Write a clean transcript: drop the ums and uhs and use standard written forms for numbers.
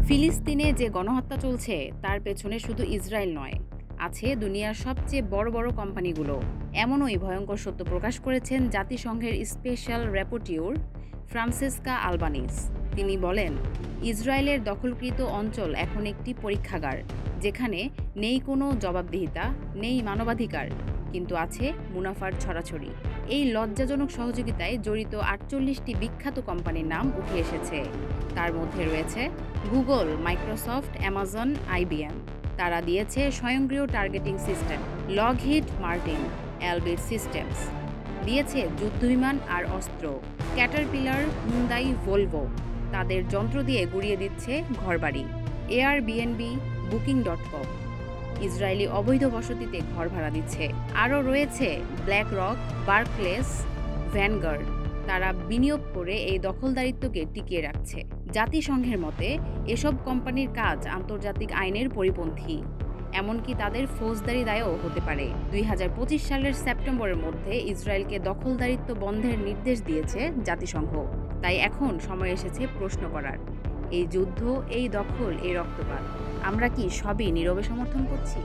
ফিলিস্তিনে যে গণহত্যা চলছে তার পেছনে শুধু ইসরায়েল নয়, আছে দুনিয়ার সবচেয়ে বড় বড় কোম্পানিগুলো। এমনই ভয়ঙ্কর সত্য প্রকাশ করেছেন জাতিসংঘের স্পেশাল র্যাপোর্টিউর ফ্রান্সেসকা আলবানিস। তিনি বলেন, ইসরায়েলের দখলকৃত অঞ্চল এখন একটি পরীক্ষাগার, যেখানে নেই কোনো জবাবদিহিতা, নেই মানবাধিকার, কিন্তু আছে মুনাফার ছড়াছড়ি। এই লজ্জাজনক সহযোগিতায় জড়িত ৪৮টি বিখ্যাত কোম্পানির নাম উঠে এসেছে। তার মধ্যে রয়েছে গুগল, মাইক্রোসফট, অ্যামাজন, আইবিএম। তারা দিয়েছে স্বয়ংক্রিয় targeting system. Lockheed Martin, Elbit systems দিয়েছে যুদ্ধবিমান আর অস্ত্র। ক্যাটারপিলার, হুন্দাই, ভলভো তাদের যন্ত্র দিয়ে গুড়িয়ে দিচ্ছে ঘরবাড়ি। এয়ারবিএনবি, বুকিং.com ইসরায়েলি অবৈধ বসতিতে ঘর ভাড়া দিচ্ছে। আরও রয়েছে ব্ল্যাক রক, বার্কলেস, ভ্যানগার্ড। তারা বিনিয়োগ করে এই দখলদারিত্বকে টিকিয়ে রাখছে। জাতিসংঘের মতে এসব কোম্পানির কাজ আন্তর্জাতিক আইনের পরিপন্থী, এমনকি তাদের ফৌজদারি দায়ও হতে পারে। ২০২৫ সালের সেপ্টেম্বরের মধ্যে ইসরায়েলকে দখলদারিত্ব বন্ধের নির্দেশ দিয়েছে জাতিসংঘ। তাই এখন সময় এসেছে প্রশ্ন করার, এই যুদ্ধ, এই দখল, এই রক্তপাত, আমরা কি সবই নীরবে সমর্থন করছি?